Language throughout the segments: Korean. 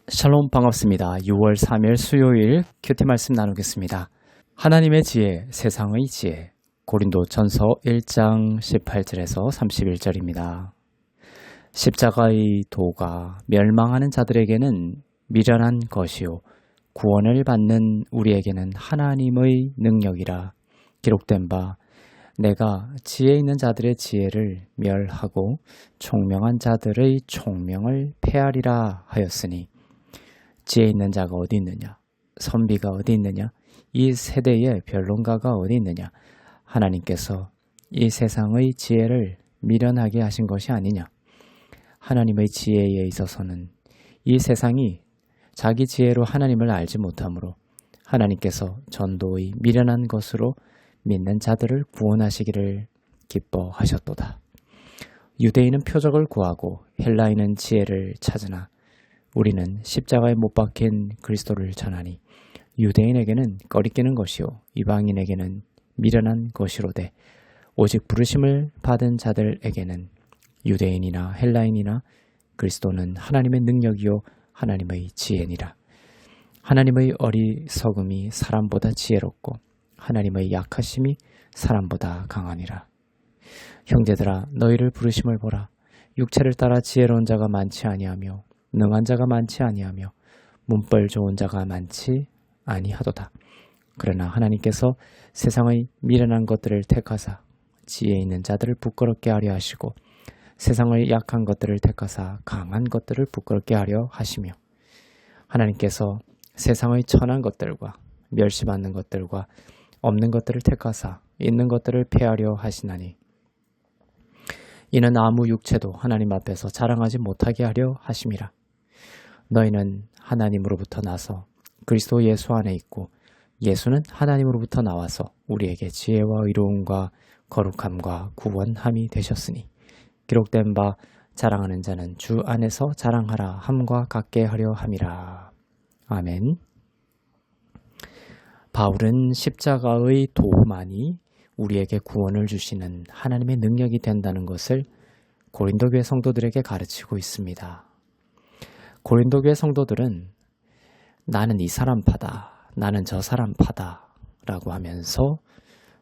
샬롬 반갑습니다. 6월 3일 수요일 큐티 말씀 나누겠습니다. 하나님의 지혜, 세상의 지혜. 고린도전서 1장 18절에서 31절입니다. 십자가의 도가 멸망하는 자들에게는 미련한 것이요 구원을 받는 우리에게는 하나님의 능력이라 기록된 바 내가 지혜 있는 자들의 지혜를 멸하고 총명한 자들의 총명을 폐하리라 하였으니 지혜 있는 자가 어디 있느냐? 선비가 어디 있느냐? 이 세대의 변론가가 어디 있느냐? 하나님께서 이 세상의 지혜를 미련하게 하신 것이 아니냐? 하나님의 지혜에 있어서는 이 세상이 자기 지혜로 하나님을 알지 못하므로 하나님께서 전도의 미련한 것으로 믿는 자들을 구원하시기를 기뻐하셨도다. 유대인은 표적을 구하고 헬라인은 지혜를 찾으나 우리는 십자가에 못 박힌 그리스도를 전하니 유대인에게는 꺼리끼는 것이요 이방인에게는 미련한 것이로되 오직 부르심을 받은 자들에게는 유대인이나 헬라인이나 그리스도는 하나님의 능력이요 하나님의 지혜니라. 하나님의 어리석음이 사람보다 지혜롭고 하나님의 약하심이 사람보다 강하니라. 형제들아 너희를 부르심을 보라. 육체를 따라 지혜로운 자가 많지 아니하며 능한 자가 많지 아니하며 문벌 좋은 자가 많지 아니하도다. 그러나 하나님께서 세상의 미련한 것들을 택하사 지혜 있는 자들을 부끄럽게 하려 하시고 세상의 약한 것들을 택하사 강한 것들을 부끄럽게 하려 하시며 하나님께서 세상의 천한 것들과 멸시받는 것들과 없는 것들을 택하사 있는 것들을 폐하려 하시나니 이는 아무 육체도 하나님 앞에서 자랑하지 못하게 하려 하심이라. 너희는 하나님으로부터 나서 그리스도 예수 안에 있고 예수는 하나님으로부터 나와서 우리에게 지혜와 의로움과 거룩함과 구원함이 되셨으니 기록된 바 자랑하는 자는 주 안에서 자랑하라 함과 같게 하려 함이라. 아멘. 바울은 십자가의 도만이 우리에게 구원을 주시는 하나님의 능력이 된다는 것을 고린도 교회 성도들에게 가르치고 있습니다. 고린도 교회 성도들은 나는 이 사람 파다, 나는 저 사람 파다 라고 하면서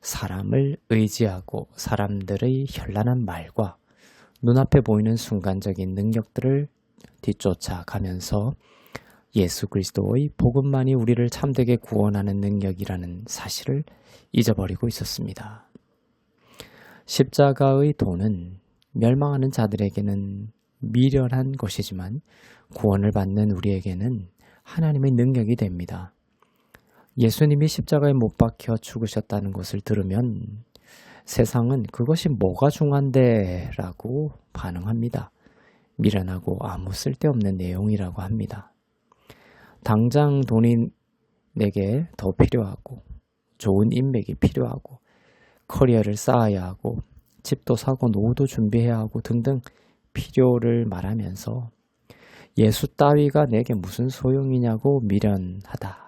사람을 의지하고 사람들의 현란한 말과 눈앞에 보이는 순간적인 능력들을 뒤쫓아가면서 예수 그리스도의 복음만이 우리를 참되게 구원하는 능력이라는 사실을 잊어버리고 있었습니다. 십자가의 도는 멸망하는 자들에게는 미련한 것이지만 구원을 받는 우리에게는 하나님의 능력이 됩니다. 예수님이 십자가에 못 박혀 죽으셨다는 것을 들으면 세상은 그것이 뭐가 중요한데 라고 반응합니다. 미련하고 아무 쓸데없는 내용이라고 합니다. 당장 돈이 내게 더 필요하고 좋은 인맥이 필요하고 커리어를 쌓아야 하고 집도 사고 노후도 준비해야 하고 등등 필요를 말하면서 예수 따위가 내게 무슨 소용이냐고 미련하다.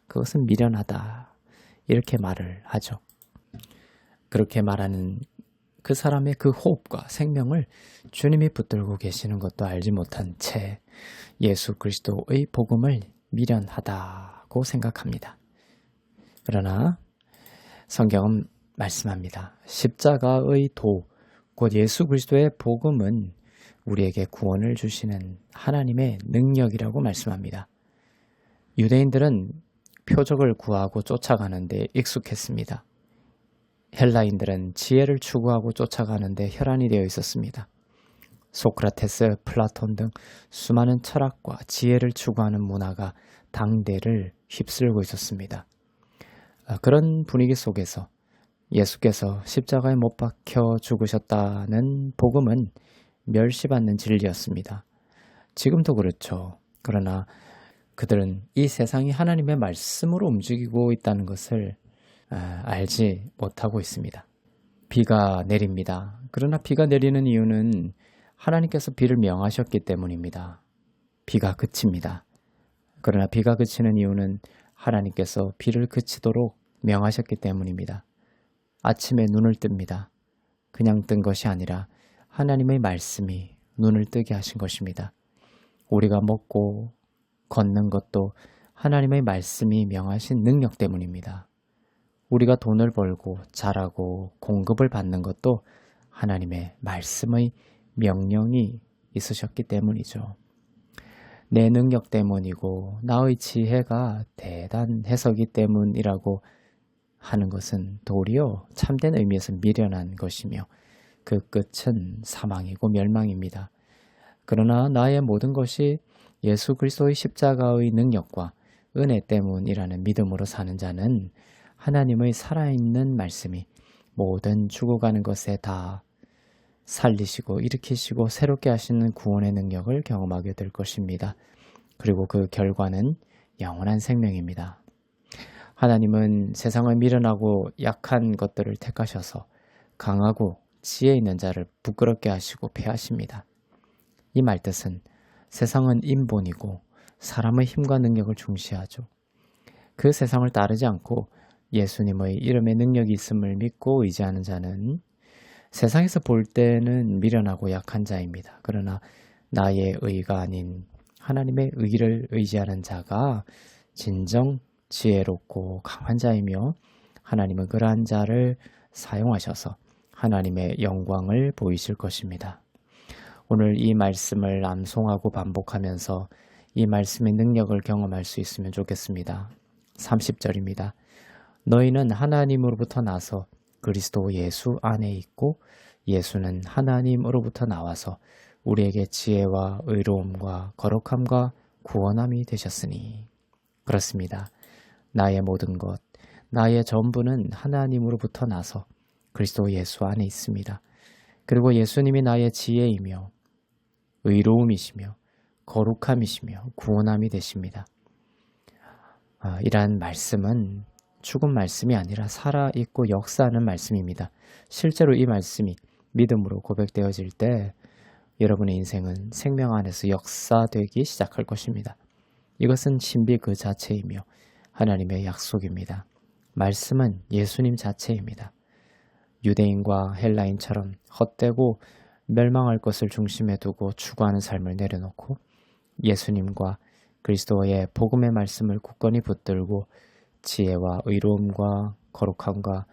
그것은 미련하다. 이렇게 말을 하죠. 그렇게 말하는 그 사람의 그 호흡과 생명을 주님이 붙들고 계시는 것도 알지 못한 채 예수 그리스도의 복음을 미련하다고 생각합니다. 그러나 성경은 말씀합니다. 십자가의 도, 곧 예수 그리스도의 복음은 우리에게 구원을 주시는 하나님의 능력이라고 말씀합니다. 유대인들은 표적을 구하고 쫓아가는데 익숙했습니다. 헬라인들은 지혜를 추구하고 쫓아가는데 혈안이 되어 있었습니다. 소크라테스, 플라톤 등 수많은 철학과 지혜를 추구하는 문화가 당대를 휩쓸고 있었습니다. 그런 분위기 속에서 예수께서 십자가에 못 박혀 죽으셨다는 복음은 멸시받는 진리였습니다. 지금도 그렇죠. 그러나 그들은 이 세상이 하나님의 말씀으로 움직이고 있다는 것을 알지 못하고 있습니다. 비가 내립니다. 그러나 비가 내리는 이유는 하나님께서 비를 명하셨기 때문입니다. 비가 그칩니다. 그러나 비가 그치는 이유는 하나님께서 비를 그치도록 명하셨기 때문입니다. 아침에 눈을 뜹니다. 그냥 뜬 것이 아니라 하나님의 말씀이 눈을 뜨게 하신 것입니다. 우리가 먹고 걷는 것도 하나님의 말씀이 명하신 능력 때문입니다. 우리가 돈을 벌고 잘하고 공급을 받는 것도 하나님의 말씀의 명령이 있으셨기 때문이죠. 내 능력 때문이고 나의 지혜가 대단해서기 때문이라고 하는 것은 도리어 참된 의미에서 미련한 것이며 그 끝은 사망이고 멸망입니다. 그러나 나의 모든 것이 예수 그리스도의 십자가의 능력과 은혜 때문이라는 믿음으로 사는 자는 하나님의 살아있는 말씀이 모든 죽어가는 것에 다 살리시고 일으키시고 새롭게 하시는 구원의 능력을 경험하게 될 것입니다. 그리고 그 결과는 영원한 생명입니다. 하나님은 세상을 미련하고 약한 것들을 택하셔서 강하고 지혜 있는 자를 부끄럽게 하시고 패하십니다. 이 말뜻은 세상은 인본이고 사람의 힘과 능력을 중시하죠. 그 세상을 따르지 않고 예수님의 이름의 능력이 있음을 믿고 의지하는 자는 세상에서 볼 때는 미련하고 약한 자입니다. 그러나 나의 의가 아닌 하나님의 의를 의지하는 자가 진정 지혜롭고 강한 자이며 하나님은 그러한 자를 사용하셔서 하나님의 영광을 보이실 것입니다. 오늘 이 말씀을 암송하고 반복하면서 이 말씀의 능력을 경험할 수 있으면 좋겠습니다. 30절입니다. 너희는 하나님으로부터 나서 그리스도 예수 안에 있고 예수는 하나님으로부터 나와서 우리에게 지혜와 의로움과 거룩함과 구원함이 되셨으니. 그렇습니다. 나의 모든 것, 나의 전부는 하나님으로부터 나서 그리스도 예수 안에 있습니다. 그리고 예수님이 나의 지혜이며 의로움이시며 거룩함이시며 구원함이 되십니다. 이러한 말씀은 죽은 말씀이 아니라 살아있고 역사하는 말씀입니다. 실제로 이 말씀이 믿음으로 고백되어질 때 여러분의 인생은 생명 안에서 역사되기 시작할 것입니다. 이것은 신비 그 자체이며 하나님의 약속입니다. 말씀은 예수님 자체입니다. 유대인과 헬라인처럼 헛되고 멸망할 것을 중심에 두고 추구하는 삶을 내려놓고 예수님과 그리스도의 복음의 말씀을 굳건히 붙들고 지혜와 의로움과 거룩함과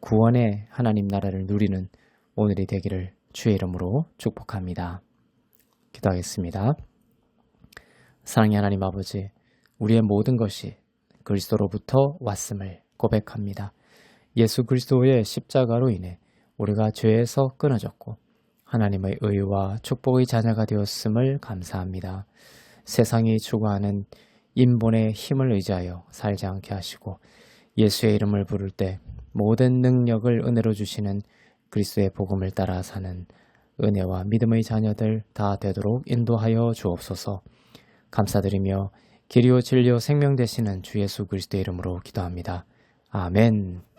구원의 하나님 나라를 누리는 오늘이 되기를 주의 이름으로 축복합니다. 기도하겠습니다. 사랑의 하나님 아버지, 우리의 모든 것이 그리스도로부터 왔음을 고백합니다. 예수 그리스도의 십자가로 인해 우리가 죄에서 끊어졌고 하나님의 의와 축복의 자녀가 되었음을 감사합니다. 세상이 추구하는 인본의 힘을 의지하여 살지 않게 하시고 예수의 이름을 부를 때 모든 능력을 은혜로 주시는 그리스도의 복음을 따라 사는 은혜와 믿음의 자녀들 다 되도록 인도하여 주옵소서. 감사드리며 길이요 진리요 생명 되시는 주 예수 그리스도의 이름으로 기도합니다. 아멘.